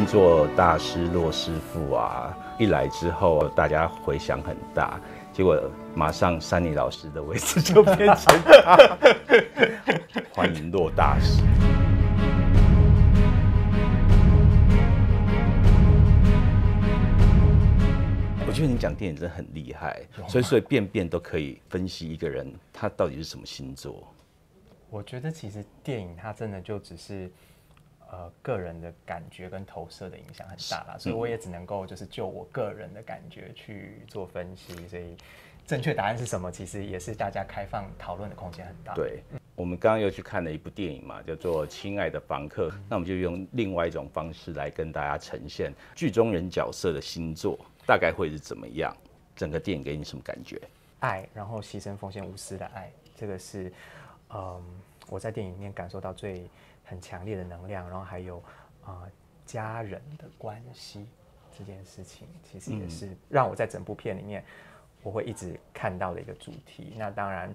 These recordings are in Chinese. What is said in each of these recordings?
座大师骆师傅啊，一来之后大家回响很大，结果马上珊妮老师的位置就变成他，欢迎骆大师。我觉得你讲电影真的很厉害，随随便便都可以分析一个人他到底是什么星座。我觉得其实电影它真的就只是个人的感觉跟投射的影响很大啦，所以我也只能够就是就我个人的感觉去做分析，所以正确答案是什么，其实也是大家开放讨论的空间很大。对，我们刚刚又去看了一部电影嘛，叫做《亲爱的房客》，那我们就用另外一种方式来跟大家呈现剧中人角色的星座大概会是怎么样。整个电影给你什么感觉？爱，然后牺牲奉献无私的爱，这个是我在电影里面感受到很强烈的能量，然后还有家人的关系这件事情，其实也是让我在整部片里面我会一直看到的一个主题。那当然，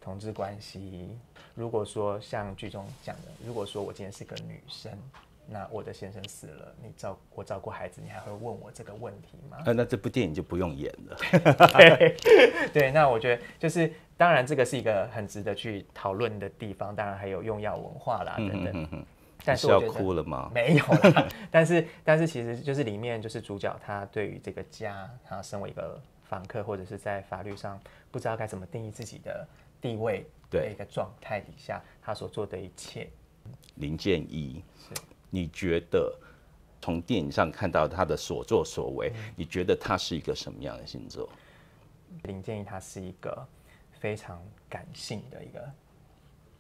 同志关系，如果说像剧中讲的，如果说我今天是个女生，那我的先生死了，我照顾孩子，你还会问我这个问题吗？那这部电影就不用演了。对，那我觉得就是当然这个是一个很值得去讨论的地方，当然还有用药文化啦等等。但是我觉得要哭了吗？没有啦，但是其实就是里面就是主角他对于这个家，他身为一个房客，或者是在法律上不知道该怎么定义自己的地位的一个状态底下，他所做的一切。林建一，你觉得从电影上看到他的所作所为，你觉得他是一个什么样的星座？林建一他是一个非常感性的一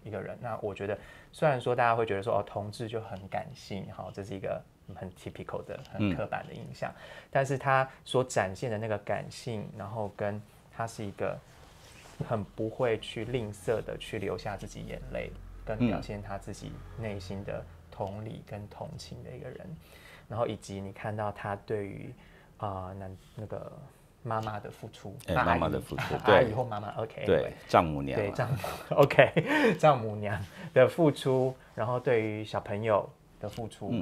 个人。那我觉得，虽然说大家会觉得说同志就很感性，这是一个很 typical 的、很刻板的印象，但是他所展现的那个感性，然后跟他是一个很不会去吝啬的去流下自己眼泪，跟表现他自己内心的同理跟同情的一个人，然后以及你看到他对于那个妈妈的付出，妈妈的付出，阿姨或妈妈 ，OK， 对，丈母娘，对丈母 ，OK， 丈母娘的付出，然后对于小朋友的付出，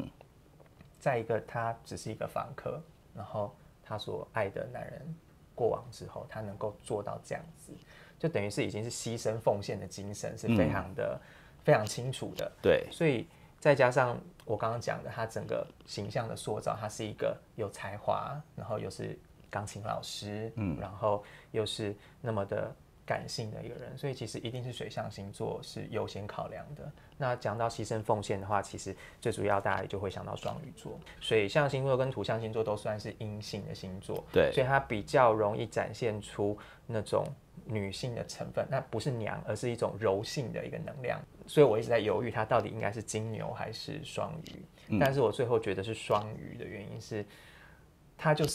再一个他只是一个房客，然后他所爱的男人过往之后，他能够做到这样子，就等于是已经是牺牲奉献的精神是非常清楚的，对，所以再加上我刚刚讲的，他整个形象的塑造，他是一个有才华，然后又是钢琴老师，然后又是那么的感性的一个人，所以其实一定是水象星座是优先考量的。那讲到牺牲奉献的话，其实最主要大家也就会想到双鱼座，水象星座跟土象星座都算是阴性的星座，对，所以它比较容易展现出那种女性的成分，那不是娘，而是一种柔性的一个能量。所以我一直在犹豫，它到底应该是金牛还是双鱼。但是我最后觉得是双鱼的原因是，他就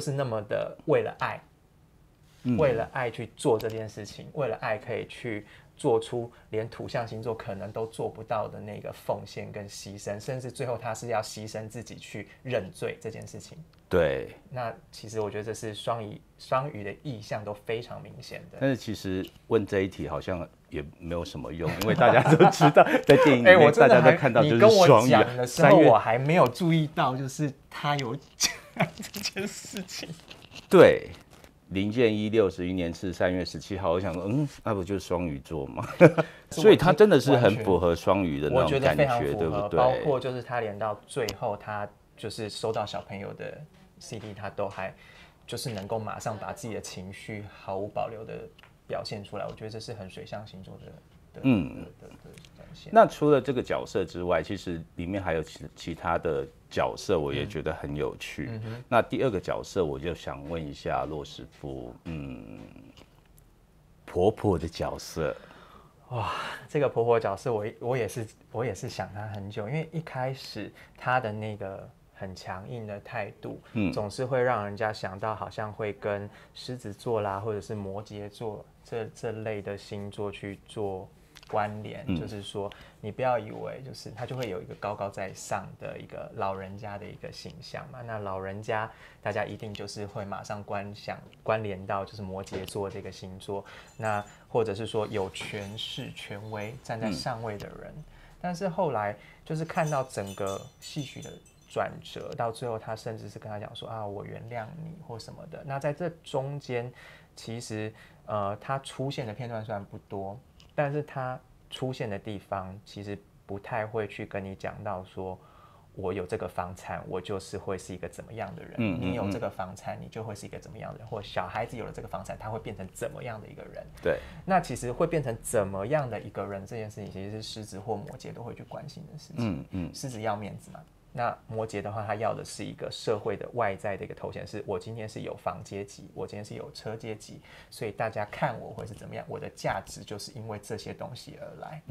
是那么的为了爱，为了爱去做这件事情，为了爱可以去做出连土象星座可能都做不到的那个奉献跟牺牲，甚至最后他是要牺牲自己去认罪这件事情。对，那其实我觉得这是双鱼的意向都非常明显的。但是其实问这一题好像也没有什么用，因为大家都知道，在电影里面大家都看到就是双鱼。你跟我讲的时候，我还没有注意到，就是他有讲这件事情。对，林建一61年是3月17号，我想说，那不就是双鱼座吗？所以他真的是很符合双鱼的那种感觉，对不对？包括就是他连到最后，他就是收到小朋友的 CD， 他都还就是能够马上把自己的情绪毫无保留的表现出来。我觉得这是很水象星座的展现。那除了这个角色之外，其实里面还有其他的角色，我也觉得很有趣。那第二个角色，我就想问一下骆师傅，婆婆的角色。哇，这个婆婆角色我也是想她很久，因为一开始她的那个很强硬的态度，总是会让人家想到好像会跟狮子座啦，或者是摩羯座这类的星座去做关联，就是说你不要以为就是他就会有一个高高在上的一个老人家的一个形象嘛，那老人家大家一定就是会马上关联到就是摩羯座这个星座，那或者是说有权势权威站在上位的人。但是后来就是看到整个戏曲的转折，到最后他甚至是跟他讲说啊，我原谅你或什么的。那在这中间，其实他出现的片段虽然不多，但是他出现的地方其实不太会去跟你讲到说，我有这个房产，我就是会是一个怎么样的人。你有这个房产，你就会是一个怎么样的人，或小孩子有了这个房产，他会变成怎么样的一个人。对，那其实会变成怎么样的一个人这件事情，其实是狮子或摩羯都会去关心的事情。狮子要面子嘛，那摩羯的话，他要的是一个社会的外在的一个头衔，是我今天是有房阶级，我今天是有车阶级，所以大家看我会是怎么样，我的价值就是因为这些东西而来。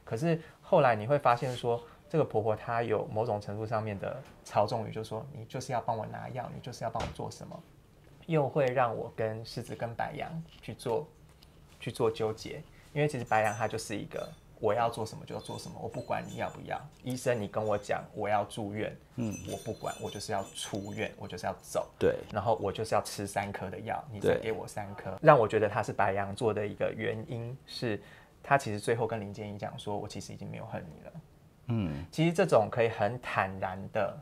可是后来你会发现说，这个婆婆她有某种程度上面的操纵语，就是说你就是要帮我拿药，你就是要帮我做什么，又会让我跟狮子跟白羊去做纠结，因为其实白羊它就是一个我要做什么就要做什么，我不管你要不要。医生你跟我讲我要住院，我不管，我就是要出院，我就是要走。对，然后我就是要吃3颗的药，你再给我3颗。让我觉得他是白羊座的一个原因是，他其实最后跟林建一讲说，我其实已经没有恨你了。其实这种可以很坦然的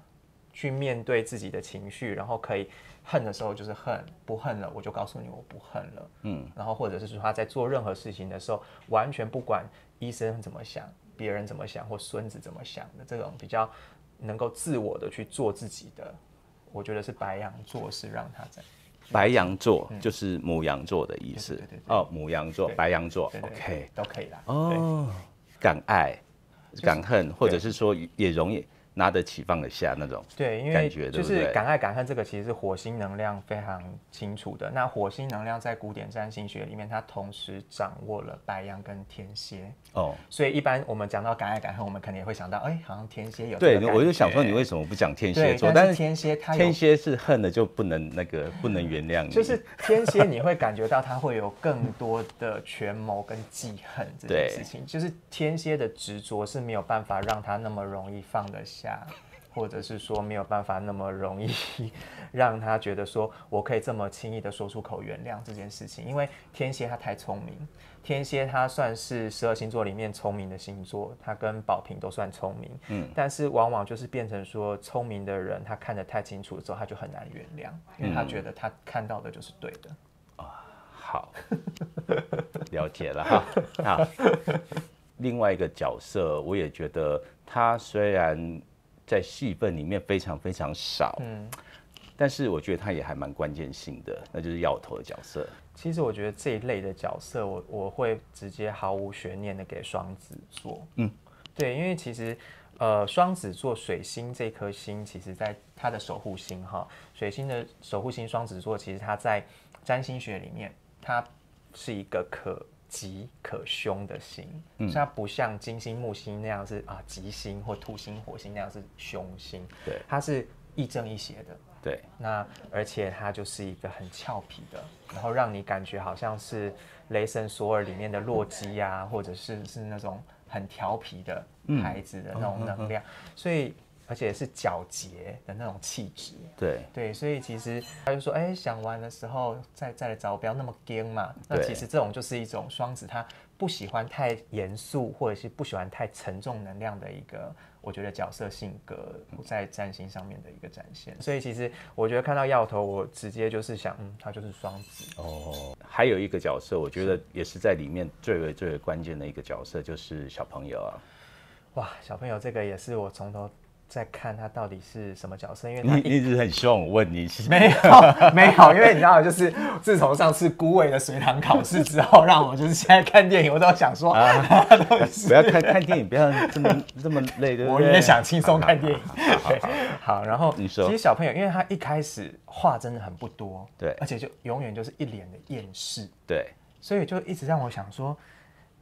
去面对自己的情绪，然后可以恨的时候就是恨，不恨了我就告诉你我不恨了。然后或者是说他在做任何事情的时候，完全不管医生怎么想，别人怎么想，或孙子怎么想的，这种比较能够自我的去做自己的，我觉得是白羊座是让他在。白羊座就是牡羊座的意思。哦，牡羊座、白羊座 ，OK， 都可以啦。哦，敢爱、敢恨，或者是说也容易拿得起放得下那种对，因为感觉，就是敢爱敢恨这个其实是火星能量非常清楚的。那火星能量在古典占星学里面，它同时掌握了白羊跟天蝎。哦，所以一般我们讲到敢爱敢恨，我们可能也会想到，哎，好像天蝎有这个感觉。对，我就想说你为什么不讲天蝎座？但是天蝎它天蝎是恨了就不能不能原谅你。就是天蝎你会感觉到他会有更多的权谋跟记恨这件事情。就是天蝎的执着是没有办法让他那么容易放得下。或者是说没有办法那么容易让他觉得说我可以这么轻易的说出口原谅这件事情，因为天蝎他太聪明，天蝎他算是12星座里面聪明的星座，他跟宝瓶都算聪明，但是往往就是变成说聪明的人他看得太清楚之后他就很难原谅，因为他觉得他看到的就是对的。好，了解了哈。好，另外一个角色我也觉得他虽然在戏份里面非常非常少，但是我觉得他也还蛮关键性的，那就是药头的角色。其实我觉得这一类的角色我会直接毫无悬念的给双子座。对，因为其实双子座水星这颗星，其实在它的守护星哈，水星的守护星双子座，其实它在占星学里面，它是一个可吉可凶的星，所以它不像金星、木星那样是吉星或土星、火星那样是凶星，对，它是亦正亦邪的，对。那而且它就是一个很俏皮的，然后让你感觉好像是雷神索尔里面的洛基啊，或者是那种很调皮的孩子的那种能量，所以。而且是皎洁的那种气质，对，所以其实他就说，想玩的时候再来找我，不要那么僵嘛。那其实这种就是一种双子，他不喜欢太严肃，或者是不喜欢太沉重能量的一个，我觉得角色性格在占星上面的一个展现。所以其实我觉得看到药头，我直接就是想，他就是双子。哦，还有一个角色，我觉得也是在里面最为关键的一个角色，就是小朋友啊。哇，小朋友这个也是我从头。在看他到底是什么角色，因为你一直很希望我问你，没有，因为你知道，就是自从上次孤味的随堂考试之后，让我就是现在看电影，我都想说，不要看电影，不要这么累，对不对？我也想轻松看电影。好，然后你说，其实小朋友，因为他一开始话真的很不多，对，而且就永远就是一脸的厌世，对，所以就一直让我想说，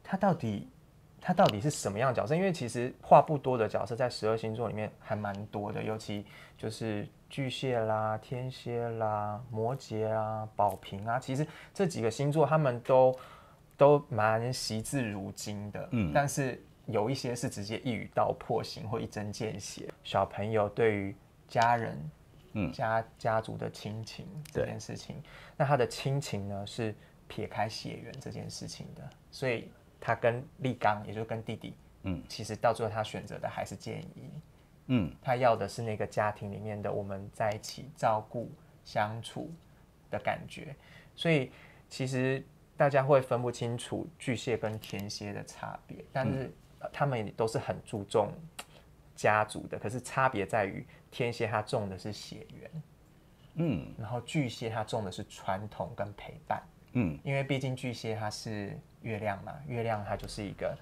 他到底是什么样的角色？因为其实话不多的角色在12星座里面还蛮多的，尤其就是巨蟹啦、天蝎啦、摩羯啦、宝瓶啊，其实这几个星座他们都蛮惜字如金的，但是有一些是直接一语道破型或一针见血。小朋友对于家人、家族的亲情这件事情，那他的亲情呢是撇开血缘这件事情的，所以。他跟立刚，也就是跟弟弟其实到最后他选择的还是建议，他要的是那个家庭里面的我们在一起照顾相处的感觉，所以其实大家会分不清楚巨蟹跟天蝎的差别，但是他们也都是很注重家族的，可是差别在于天蝎它重的是血缘，然后巨蟹它重的是传统跟陪伴，因为毕竟巨蟹它是月亮嘛，月亮它就是一个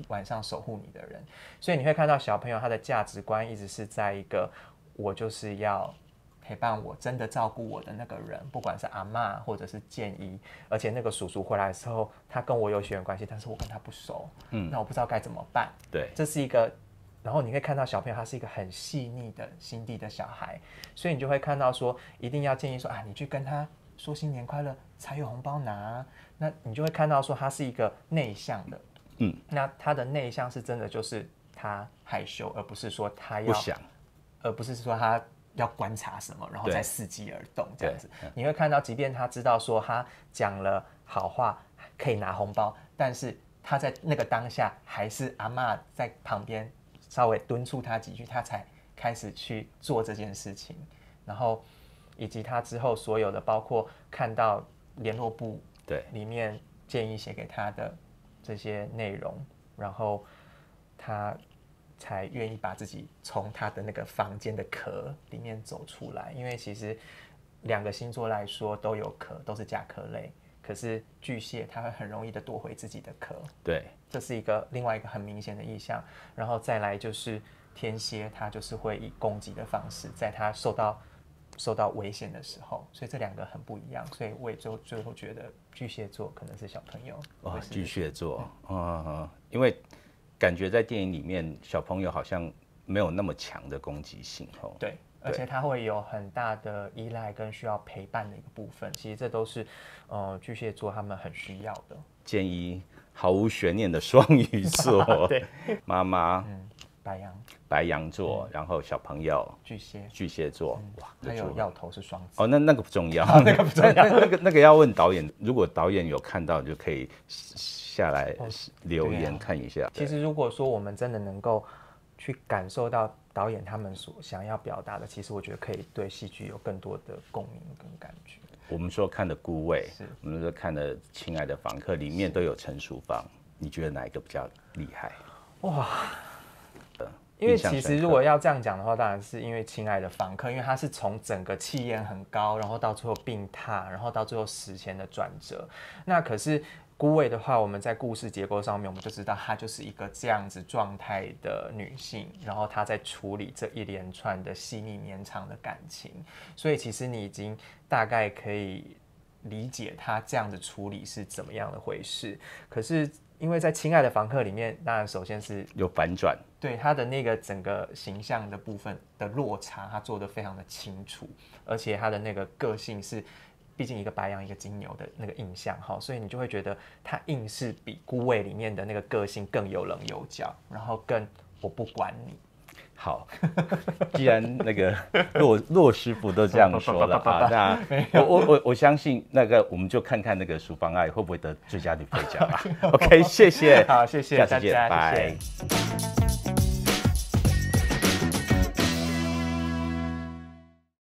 晚上守护你的人，所以你会看到小朋友他的价值观一直是在一个我就是要陪伴我真的照顾我的那个人，不管是阿嬷或者是建议，而且那个叔叔回来的时候，他跟我有血缘关系，但是我跟他不熟，那我不知道该怎么办。对，这是一个，然后你会看到小朋友他是一个很细腻的心地的小孩，所以你就会看到说，一定要建议说啊，你去跟他说新年快乐才有红包拿，那你就会看到说他是一个内向的，那他的内向是真的就是他害羞，而不是说他要不想，而不是说他要观察什么，然后再伺机而动这样子。你会看到，即便他知道说他讲了好话可以拿红包，但是他在那个当下还是阿嬷在旁边稍微敦促他几句，他才开始去做这件事情。然后以及他之后所有的，包括看到联络簿里面建议写给他的这些内容，然后他才愿意把自己从他的那个房间的壳里面走出来，因为其实2个星座来说都有壳，都是甲壳类，可是巨蟹它会很容易的夺回自己的壳，对，这是另外一个很明显的意象。然后再来就是天蝎，它就是会以攻击的方式，在它受到危险的时候，所以这2个很不一样，所以我也最后觉得巨蟹座可能是小朋友。哇，巨蟹座，因为感觉在电影里面，小朋友好像没有那么强的攻击性哦。对，而且他会有很大的依赖跟需要陪伴的一个部分。其实这都是巨蟹座他们很需要的。建议毫无悬念的双鱼座，对，妈妈，白羊座，然后小朋友巨蟹座，哇，还有要头是双子。哦，那个不重要，那个不重要，那个要问导演，如果导演有看到，就可以下来留言看一下。其实如果说我们真的能够去感受到导演他们所想要表达的，其实我觉得可以对戏剧有更多的共鸣跟感觉。我们说看的《孤味》，我们说看的《亲爱的房客》，里面都有陈淑芳，你觉得哪一个比较厉害？哇！因为其实如果要这样讲的话，当然是因为《亲爱的房客》，因为他是从整个气焰很高，然后到最后病榻，然后到最后死前的转折。那可是孤味的话，我们在故事结构上面，我们就知道她就是一个这样子状态的女性，然后她在处理这一连串的细腻绵长的感情，所以其实你已经大概可以理解她这样的处理是怎么样的回事。可是因为在《亲爱的房客》里面，当然首先是有反转，对他的那个整个形象的部分的落差，他做得非常的清楚，而且他的那个个性是，毕竟一个白羊一个金牛的那个印象哈，所以你就会觉得他硬是比孤味里面的那个个性更有棱有角，然后更我不管你。好，既然那个骆师傅都这样说了啊，那我相信那个我们就看看那个淑芳爱会不会得最佳女配角吧。OK， 谢谢，好，谢谢，下次见，拜。谢谢。